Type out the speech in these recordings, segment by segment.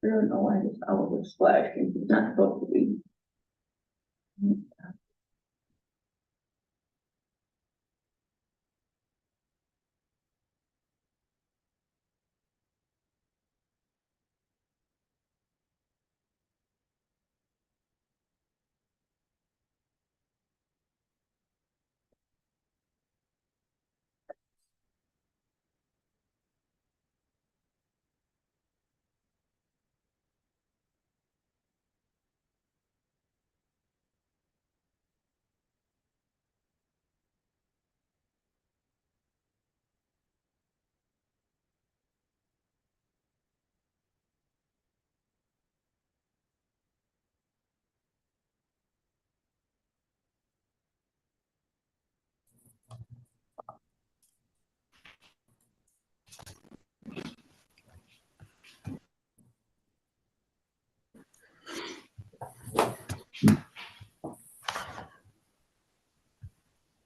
I don't know why this owl was flashing. It's not supposed to be.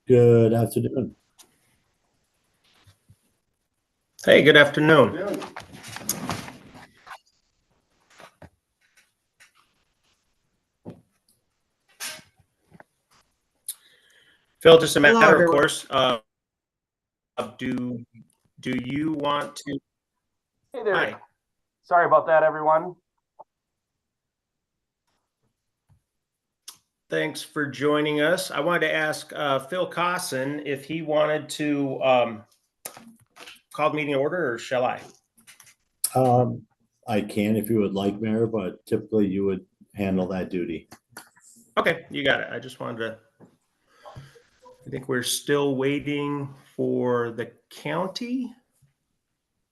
Good afternoon. Hey, good afternoon. Phil, just a matter of course, do you want to? Hey there. Hi. Sorry about that, everyone. Thanks for joining us. I wanted to ask Phil Cosson if he wanted to call the meeting to order, or shall I? I can if you would like, Mayor, but typically you would handle that duty. Okay, you got it. I just wanted to. I think we're still waiting for the county.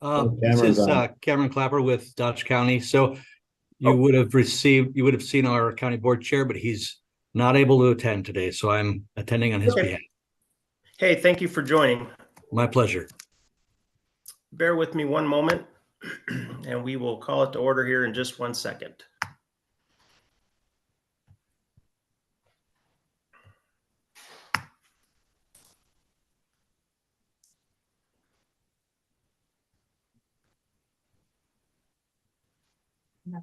This is Cameron Clapper with Dodge County. So you would have seen our county board chair, but he's not able to attend today. So I'm attending on his behalf. Hey, thank you for joining. My pleasure. Bear with me one moment and we will call it to order here in just 1 second. No.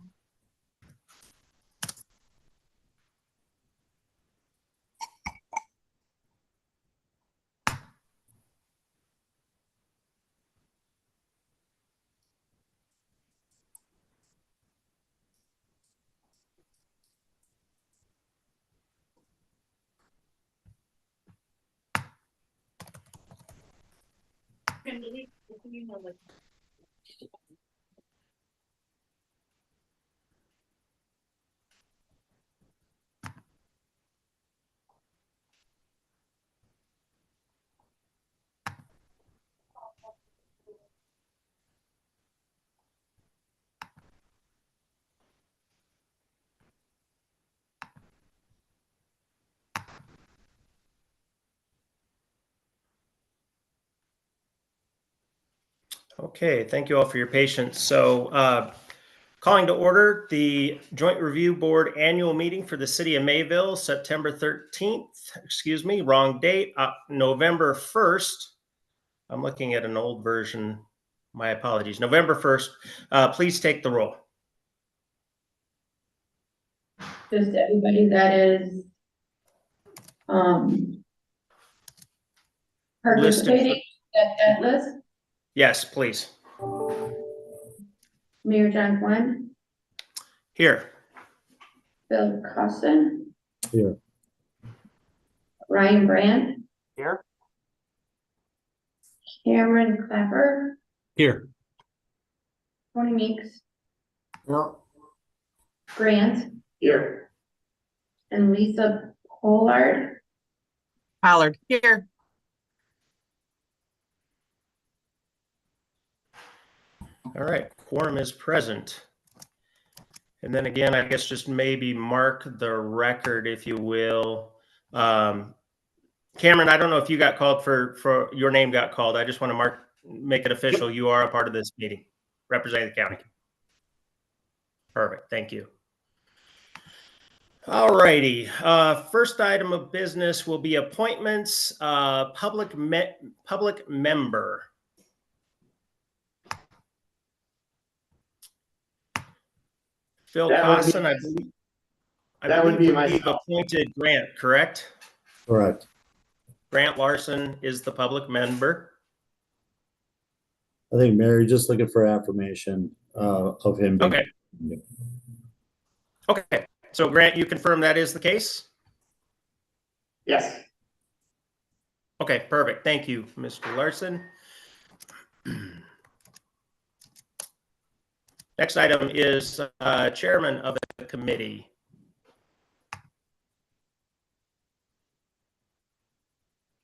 Okay, thank you all for your patience. So calling to order the Joint Review Board annual meeting for the city of Mayville, September 13th, excuse me, wrong date, November 1st. I'm looking at an old version. My apologies. November 1st. Please take the roll. Just everybody that is participating at that list. Yes, please. Mayor John Quinn, Here. Phil Cosson, Here. Ryan Brandt, Here. Cameron Clapper, Here. Tony Meeks, No. Grant, Here. and Lisa Pollard. Pollard, here. All right, quorum is present. And then again, I guess just maybe mark the record, if you will. Cameron, I don't know if you got called for your name got called. I just want to make it official. You are a part of this meeting, representing the county. Perfect, thank you. All righty, first item of business will be appointments, public member. Phil That would be- Cosson, I believe. that would be we've myself. appointed Grant, correct? Correct. Grant Larson is the public member. I think Mary, just looking for affirmation of him. being- Okay. Okay. So Grant, you confirm that is the case? Yes. Okay, perfect. Thank you, Mr. Larson. Next item is chairman of the committee.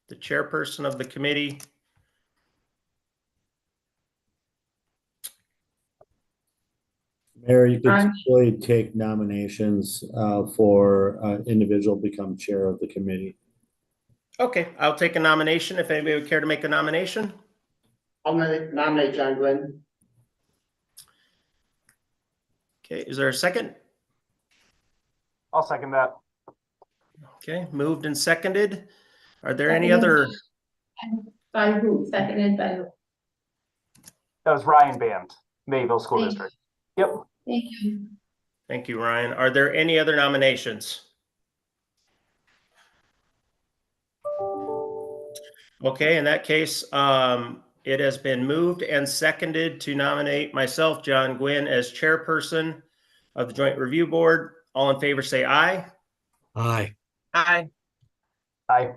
The chairperson of the committee. Mary, you could Aye. really take nominations for individual become chair of the committee. Okay, I'll take a nomination if anybody would care to make a nomination. I'll nominate John Glenn. Okay, is there a second? I'll second that. Okay, moved and seconded. Are there any Seconded. other? By who? Seconded by who? That was Ryan Band, Mayville School Thank District. Yep. Thank you. Thank you, Ryan. Are there any other nominations? Okay, in that case, it has been moved and seconded to nominate myself, John Gwynn, as chairperson of the Joint Review Board. All in favor, say aye. Aye. Aye. Aye.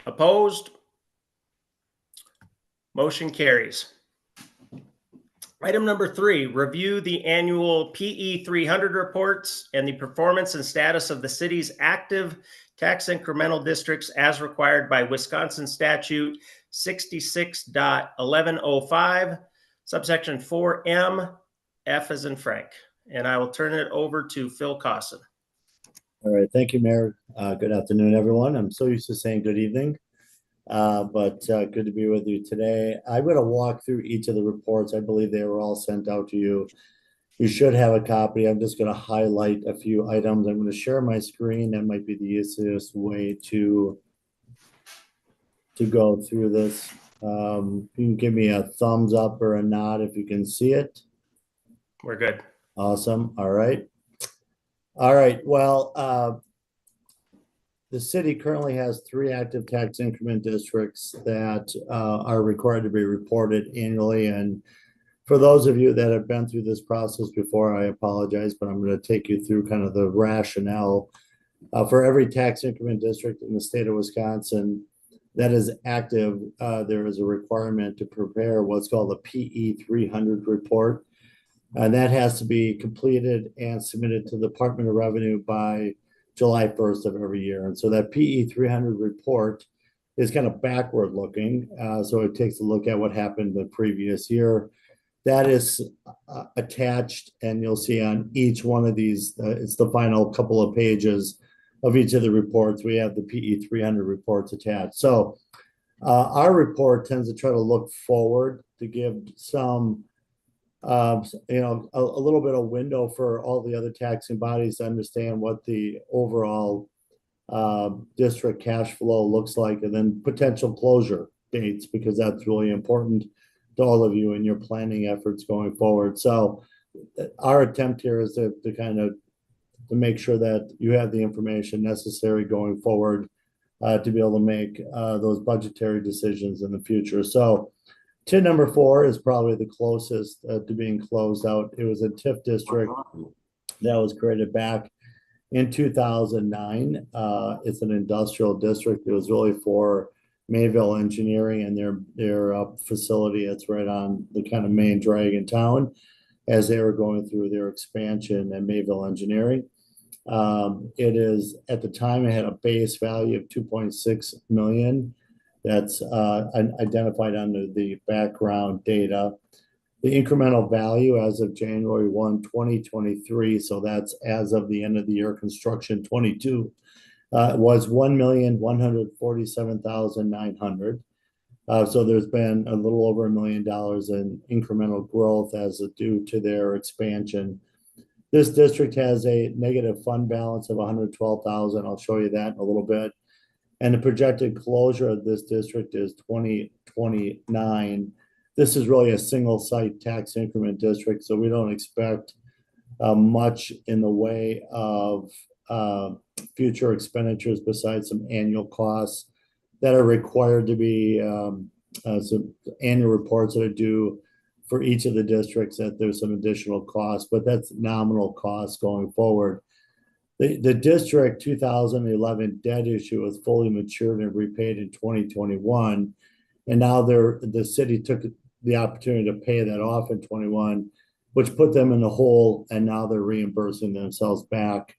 Opposed? Motion carries. Item number 3, review the annual PE 300 reports and the performance and status of the city's active tax incremental districts as required by Wisconsin statute 66.1105, subsection 4M, F as in Frank. And I will turn it over to Phil Cosson. All right, thank you, Mayor. Good afternoon, everyone. I'm so used to saying good evening, but good to be with you today. I'm going to walk through each of the reports. I believe they were all sent out to you. You should have a copy. I'm just going to highlight a few items. I'm going to share my screen. That might be the easiest way to go through this. You can give me a thumbs up or a nod if you can see it. We're good. Awesome. All right. All right. Well, the city currently has 3 active tax increment districts that are required to be reported annually. And for those of you that have been through this process before, I apologize, but I'm going to take you through kind of the rationale. For every tax increment district in the state of Wisconsin that is active, there is a requirement to prepare what's called a PE 300 report. And that has to be completed and submitted to the Department of Revenue by July 1st of every year. And so that PE 300 report is kind of backward looking. So it takes a look at what happened the previous year. That is attached, and you'll see on each one of these, it's the final couple of pages of each of the reports. We have the PE 300 reports attached. So our report tends to try to look forward to give some a little bit of window for all the other taxing bodies to understand what the overall district cash flow looks like, and then potential closure dates, because that's really important to all of you in your planning efforts going forward. So our attempt here is to make sure that you have the information necessary going forward to be able to make those budgetary decisions in the future. So TID number 4 is probably the closest to being closed out. It was a TIF district that was created back in 2009. It's an industrial district. It was really for Mayville Engineering and their facility. It's right on the kind of main drag in town as they were going through their expansion at Mayville Engineering. It is, at the time, it had a base value of 2.6 million. That's identified under the background data. The incremental value as of January 1, 2023, so that's as of the end of the year construction 22, was 1,147,900. So there's been a little over $1 million in incremental growth as due to their expansion. This district has a negative fund balance of 112,000. I'll show you that in a little bit. And the projected closure of this district is 2029. this is really a single site tax increment district, so we don't expect much in the way of future expenditures besides some annual costs that are required to be some annual reports that are due for each of the districts, that there's some additional costs, but that's nominal costs going forward. The district 2011 debt issue was fully matured and repaid in 2021. And now the city took the opportunity to pay that off in 21, which put them in the hole, and now they're reimbursing themselves back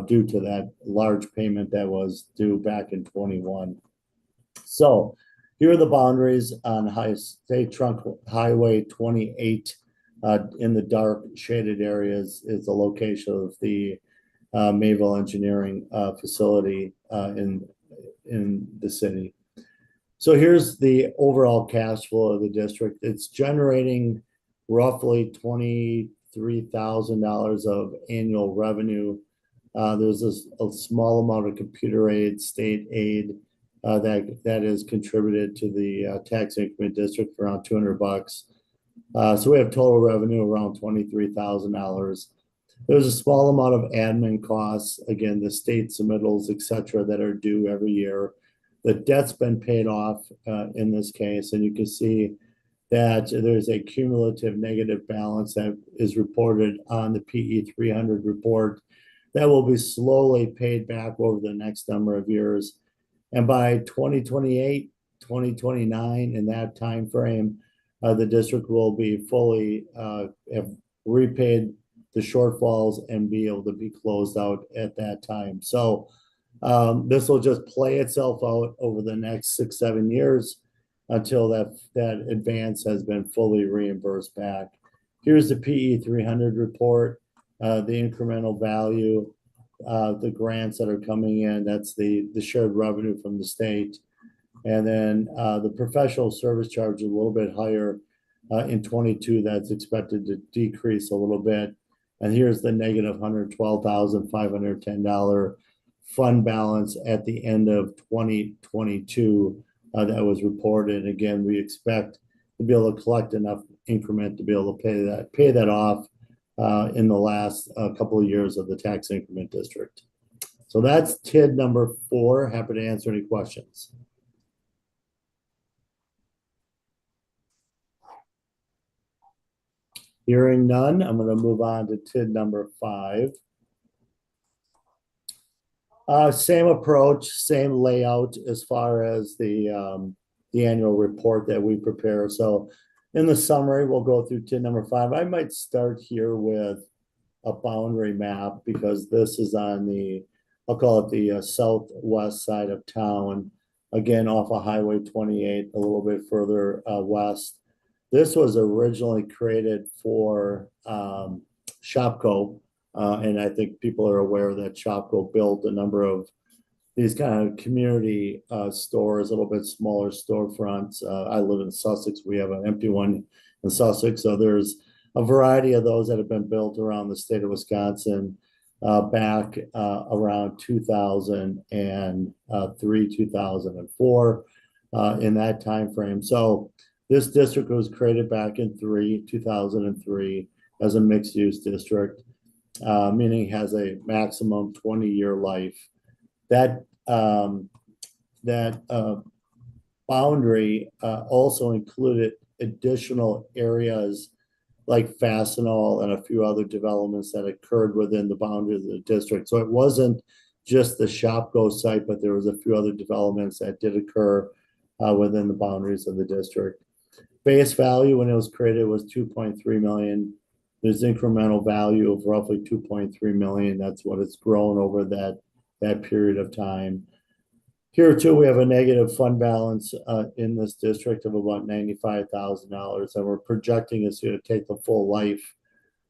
due to that large payment that was due back in 21. So here are the boundaries on State Trunk Highway 28 in the dark shaded areas is the location of the Mayville engineering facility in the city. So here's the overall cash flow of the district. It's generating roughly $23,000 of annual revenue. There's a small amount of computer aid, state aid that is contributed to the tax increment district for around $200. So we have total revenue around $23,000. There's a small amount of admin costs, again, the state submittals, et cetera, that are due every year. The debt's been paid off in this case, and you can see that there's a cumulative negative balance that is reported on the PE 300 report that will be slowly paid back over the next number of years. And by 2028, 2029, in that time frame, the district will be fully have repaid the shortfalls and be able to be closed out at that time. So this will just play itself out over the next 6-7 years until that advance has been fully reimbursed back. Here's the PE 300 report, the incremental value, the grants that are coming in. That's the shared revenue from the state. And then the professional service charge is a little bit higher in 22. That's expected to decrease a little bit. And here's the negative $112,510 fund balance at the end of 2022 that was reported. Again, we expect to be able to collect enough increment to be able to pay that off in the last couple of years of the tax increment district. So that's TID number 4. Happy to answer any questions. Hearing none, I'm going to move on to TID number 5. Same approach, same layout as far as the annual report that we prepare. So in the summary, we'll go through TID number 5. I might start here with a boundary map because this is on the, I'll call it the southwest side of town, again off of Highway 28, a little bit further west. This was originally created for Shopko, and I think people are aware that Shopko built a number of these kind of community stores, a little bit smaller storefronts. I live in Sussex. We have an empty one in Sussex. So there's a variety of those that have been built around the state of Wisconsin back around 2003, 2004, in that time frame. So this district was created back in 2003 as a mixed-use district, meaning it has a maximum 20-year life. That boundary also included additional areas like Fastenal and a few other developments that occurred within the boundaries of the district. So it wasn't just the Shopko site, but there was a few other developments that did occur within the boundaries of the district. Base value when it was created was $2.3 million. There's incremental value of roughly $2.3 million. That's what it's grown over that period of time. Here too, we have a negative fund balance in this district of about $95,000, and we're projecting it's going to take the full life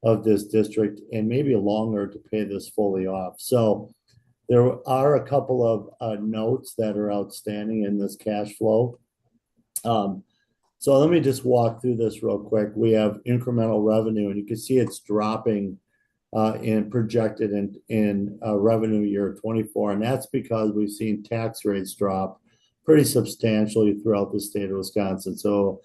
of this district and maybe longer to pay this fully off. So there are a couple of notes that are outstanding in this cash flow. So let me just walk through this real quick. We have incremental revenue, and you can see it's dropping and projected in revenue year 24. And that's because we've seen tax rates drop pretty substantially throughout the state of Wisconsin. So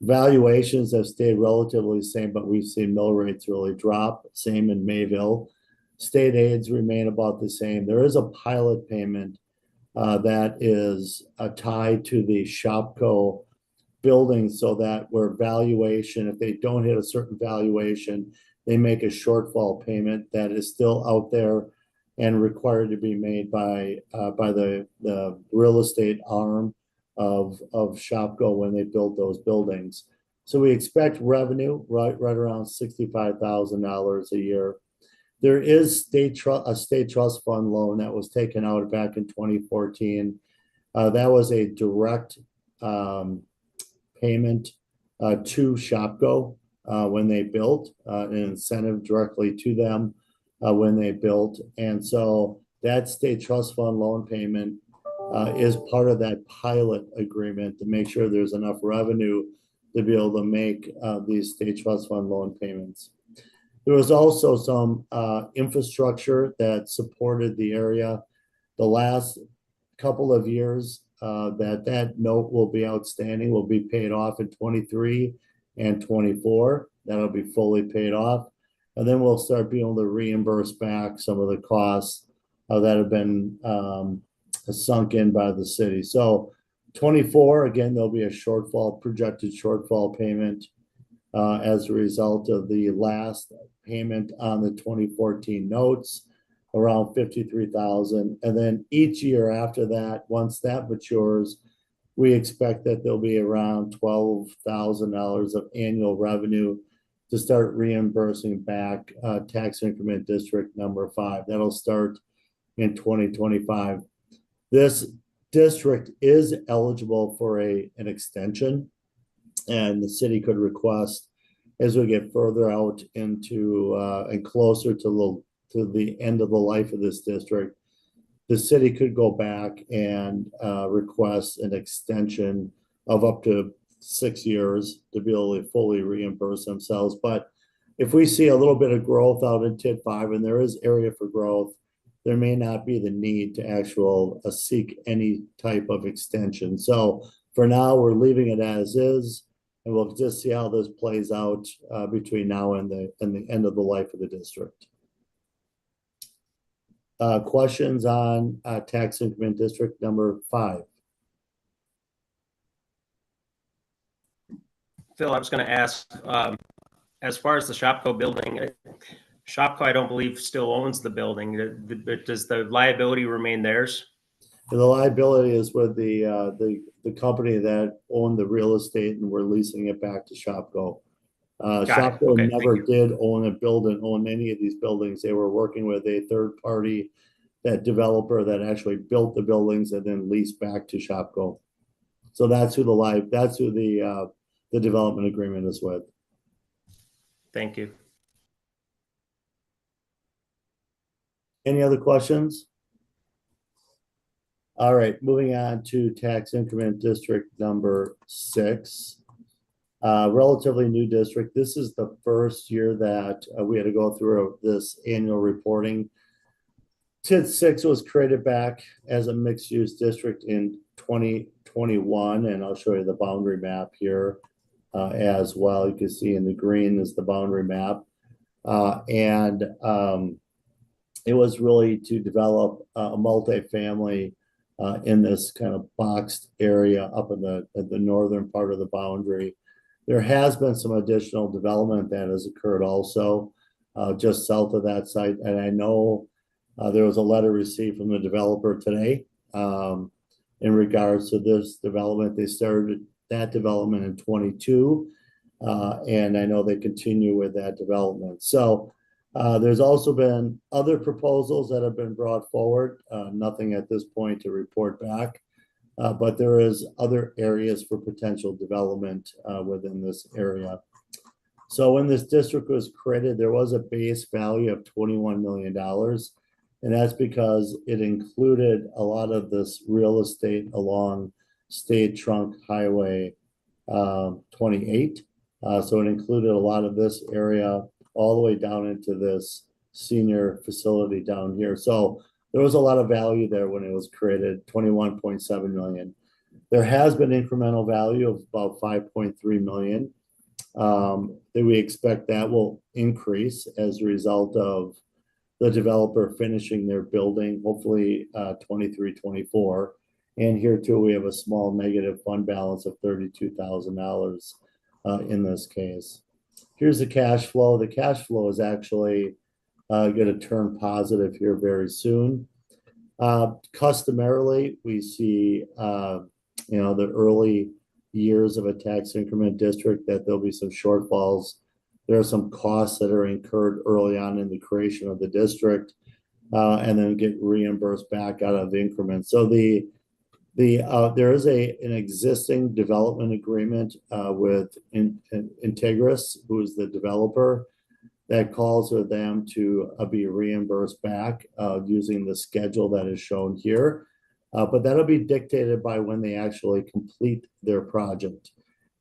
Valuations have stayed relatively the same, but we've seen mill rates really drop. Same in Mayville. State aids remain about the same. There is a pilot payment that is tied to the Shopko building, so that where valuation, if they don't hit a certain valuation, they make a shortfall payment that is still out there and required to be made by the real estate arm of Shopko when they build those buildings. So we expect revenue right around $65,000 a year. There is a state trust fund loan that was taken out back in 2014. That was a direct payment to Shopko when they built, an incentive directly to them when they built. And so that state trust fund loan payment is part of that pilot agreement to make sure there's enough revenue to be able to make these state trust fund loan payments. There was also some infrastructure that supported the area. The last couple of years that note will be outstanding, will be paid off in 23 and 24. That'll be fully paid off. And then we'll start being able to reimburse back some of the costs that have been sunk in by the city. So 24, again, there'll be a projected shortfall payment as a result of the last payment on the 2014 notes, around $53,000. And then each year after that, once that matures, we expect that there'll be around $12,000 of annual revenue to start reimbursing back tax increment district number 5. That'll start in 2025. This district is eligible for an extension, and the city could request, as we get further out into and closer to the end of the life of this district, the city could go back and request an extension of up to 6 years to be able to fully reimburse themselves. But if we see a little bit of growth out in TID 5, and there is area for growth, there may not be the need to seek any type of extension. So for now, we're leaving it as is, and we'll just see how this plays out between now and the end of the life of the district. Questions on tax increment district number 5? Phil, I was going to ask, as far as the Shopko building, Shopko, I don't believe, still owns the building. Does the liability remain theirs? The liability is with the company that owned the real estate, and we're leasing it back to Shopko. Shopko never did own any of these buildings. They were working with a third party, that developer that actually built the buildings and then leased back to Shopko. So that's who the development agreement is with. Thank you. Any other questions? All right, moving on to tax increment district number 6. Relatively new district. This is the first year that we had to go through this annual reporting. TID 6 was created back as a mixed-use district in 2021, and I'll show you the boundary map here as well. You can see in the green is the boundary map. It was really to develop a multifamily in this kind of boxed area up in the northern part of the boundary. There has been some additional development that has occurred also just south of that site. And I know there was a letter received from the developer today in regards to this development. They started that development in 22, and I know they continue with that development. So there's also been other proposals that have been brought forward, nothing at this point to report back, but there is other areas for potential development within this area. So when this district was created, there was a base value of $21 million. And that's because it included a lot of this real estate along State Trunk Highway 28. So it included a lot of this area all the way down into this senior facility down here. So there was a lot of value there when it was created, 21.7 million. There has been incremental value of about 5.3 million. That we expect that will increase as a result of the developer finishing their building, hopefully 23, 24. And here too, we have a small negative fund balance of $32,000 in this case. Here's the cash flow. The cash flow is actually going to turn positive here very soon. Customarily, we see, the early years of a tax increment district that there'll be some shortfalls. There are some costs that are incurred early on in the creation of the district, and then get reimbursed back out of increments. So there is an existing development agreement with Integris, who is the developer, that calls for them to be reimbursed back using the schedule that is shown here. But that'll be dictated by when they actually complete their project.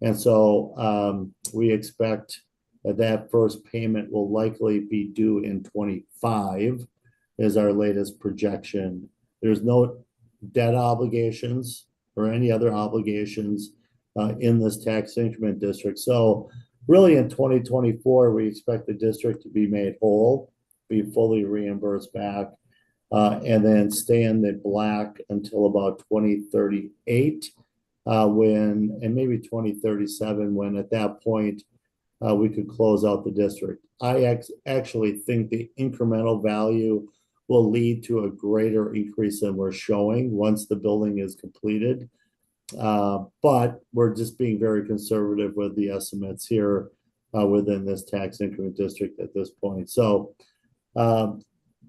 And so we expect that first payment will likely be due in 25 is our latest projection. There's no debt obligations or any other obligations in this tax increment district. So really in 2024, we expect the district to be made whole, be fully reimbursed back, and then stay in the black until about 2038, and maybe 2037, when at that point we could close out the district. I actually think the incremental value will lead to a greater increase than we're showing once the building is completed. But we're just being very conservative with the estimates here within this tax increment district at this point. So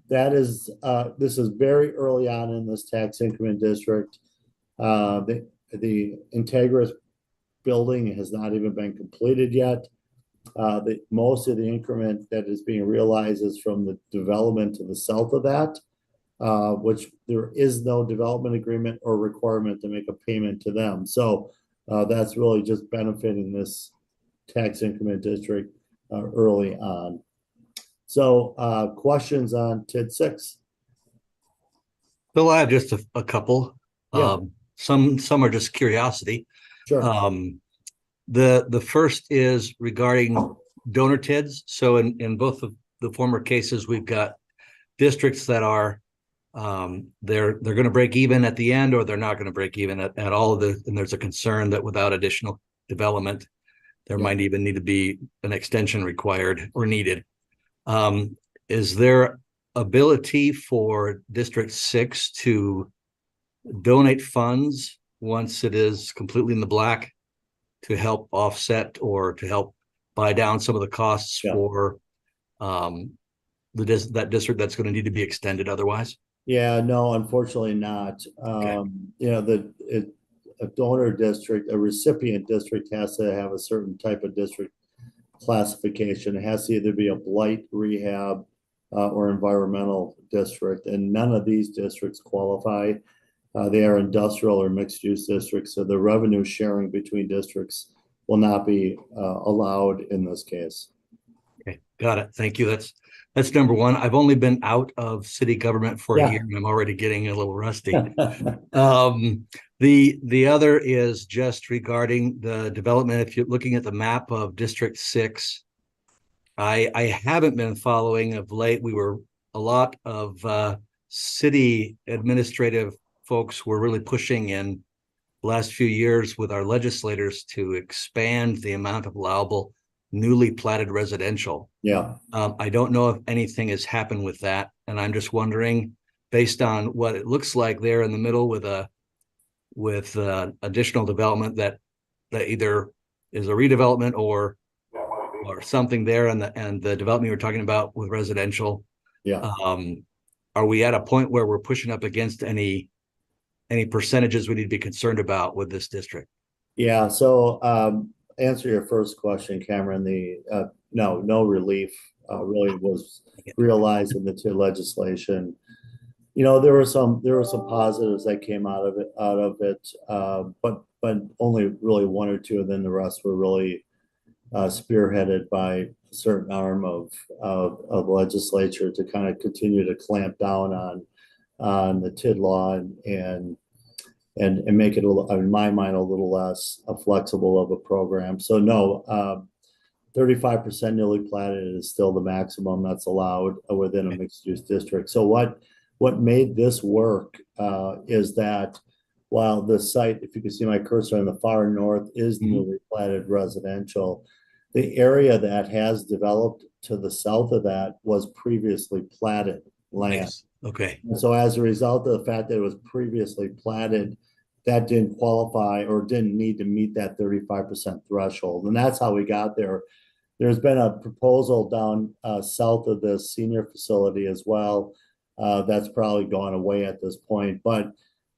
this is very early on in this tax increment district. The Integris building has not even been completed yet. Most of the increment that is being realized is from the development to the south of that, which there is no development agreement or requirement to make a payment to them. So that's really just benefiting this tax increment district early on. So questions on TID 6? Bill, I have just a couple. Yeah. Some are just curiosity. Sure. The first is regarding donor TIDs. So in both of the former cases, we've got districts that are they're going to break even at the end, or they're not going to break even at all of the, and there's a concern that without additional development, there might even need to be an extension required or needed. Is there ability for District 6 to donate funds once it is completely in the black to help offset or to help buy down some of the costs for that district that's going to need to be extended otherwise? Yeah, no, unfortunately not. Okay. A donor district, a recipient district has to have a certain type of district classification. It has to either be a blight, rehab, or environmental district, and none of these districts qualify. They are industrial or mixed use districts, so the revenue sharing between districts will not be allowed in this case. Okay, got it. Thank you. That's number one. I've only been out of city government for a year, and I'm already getting a little rusty. The other is just regarding the development. If you're looking at the map of District 6, I haven't been following of late. A lot of city administrative folks were really pushing in the last few years with our legislators to expand the amount of allowable newly platted residential. Yeah. I don't know if anything has happened with that, and I'm just wondering, based on what it looks like there in the middle with additional development that either is a redevelopment or something there, and the development you were talking about with residential. Yeah. Are we at a point where we're pushing up against any percentages we need to be concerned about with this district? Yeah. So answer your first question, Cameron. No relief really was realized in the TID legislation. There were some positives that came out of it, but only really one or two, and then the rest were really spearheaded by a certain arm of legislature to kind of continue to clamp down on the TID law and and make it, in my mind, a little less flexible of a program. So no, 35% newly platted is still the maximum that's allowed within a mixed-use district. So what made this work is that while the site, if you can see my cursor in the far north, is newly platted residential, the area that has developed to the south of that was previously platted land. Nice. Okay. And so as a result of the fact that it was previously platted, that didn't qualify or didn't need to meet that 35% threshold. And that's how we got there. There's been a proposal down south of the senior facility as well. That's probably gone away at this point, but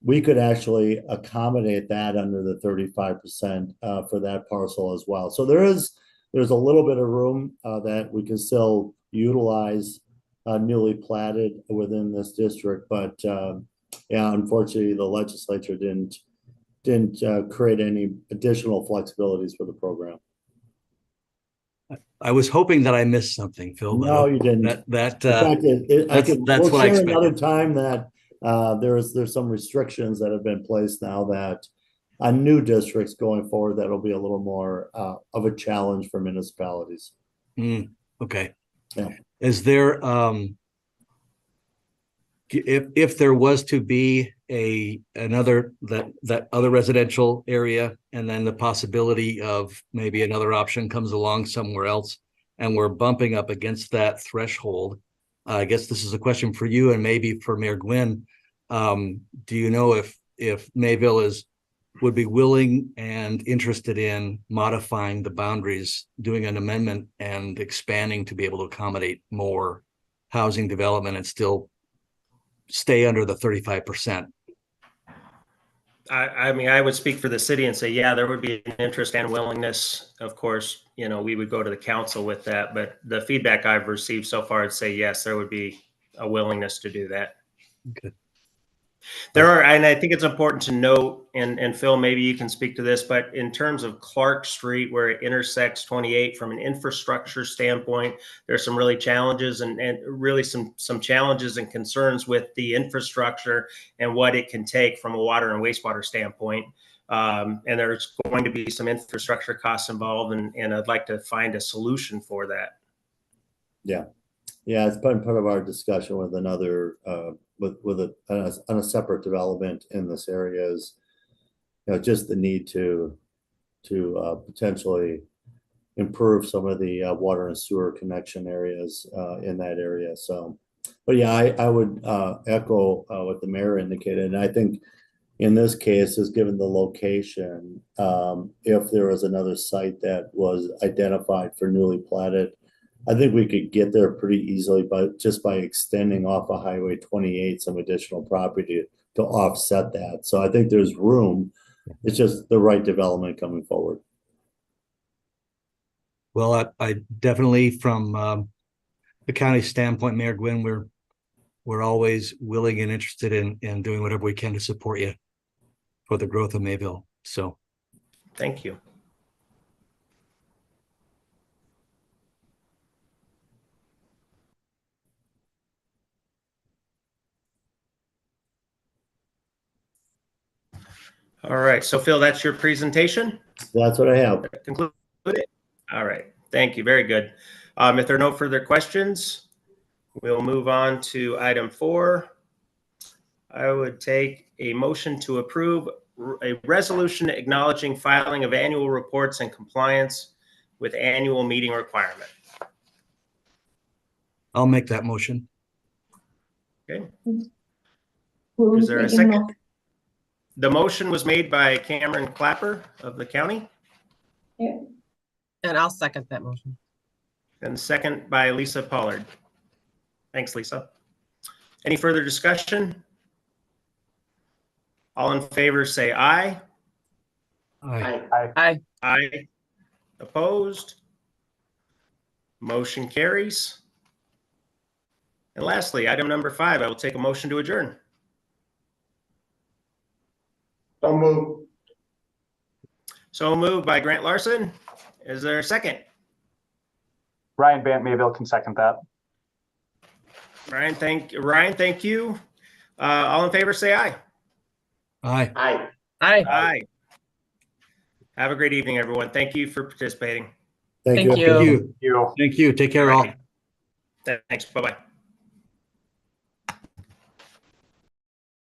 we could actually accommodate that under the 35% for that parcel as well. So there's a little bit of room that we can still utilize newly platted within this district, but yeah, unfortunately, the legislature didn't create any additional flexibilities for the program. I was hoping that I missed something, Phil. No, you didn't. That's We'll what I share expected. another time that there's some restrictions that have been placed now that on new districts going forward, that'll be a little more of a challenge for municipalities. Okay. Yeah. Is there if there was to be another that other residential area, and then the possibility of maybe another option comes along somewhere else, and we're bumping up against that threshold, I guess this is a question for you and maybe for Mayor Gwynn. Do you know if Mayville would be willing and interested in modifying the boundaries, doing an amendment and expanding to be able to accommodate more housing development and still stay under the 35%? I mean, I would speak for the city and say, yeah, there would be an interest and willingness. Of course, we would go to the council with that, but the feedback I've received so far would say, yes, there would be a willingness to do that. Okay. And I think it's important to note, and Phil, maybe you can speak to this, but in terms of Clark Street, where it intersects 28, from an infrastructure standpoint, there's some really challenges and really some challenges and concerns with the infrastructure and what it can take from a water and wastewater standpoint. And there's going to be some infrastructure costs involved, and I'd like to find a solution for that. Yeah. Yeah, it's been part of our discussion with another on a separate development in this area is, just the need to potentially improve some of the water and sewer connection areas in that area. So, but yeah, I would echo what the mayor indicated, and I think in this case, is given the location, if there was another site that was identified for newly platted, I think we could get there pretty easily, but just by extending off of Highway 28, some additional property to offset that. So I think there's room. It's just the right development coming forward. Well, I definitely, from the county standpoint, Mayor Gwynn, we're always willing and interested in doing whatever we can to support you for the growth of Mayville. So thank you. All right. So Phil, that's your presentation? That's what I have. Conclude it. All right. Thank you. Very good. If there are no further questions, we'll move on to item 4. I would take a motion to approve a resolution acknowledging filing of annual reports and compliance with annual meeting requirement. I'll make that motion. Okay. Is there a second? The motion was made by Cameron Clapper of the county. Yeah. And I'll second that motion. And second by Lisa Pollard. Thanks, Lisa. Any further discussion? All in favor say aye. Aye. Aye. Aye. Opposed? Motion carries. And lastly, item number 5, I will take a motion to adjourn. So moved. So moved by Grant Larson. Is there a second? Ryan Bant Mayville can second that. Ryan, thank you. All in favor say aye. Aye. Aye. Aye. Aye. Have a great evening, everyone. Thank you for participating. Thank you. Thank you. Thank you. You. Thank you. Take care, all. Thanks. Bye-bye.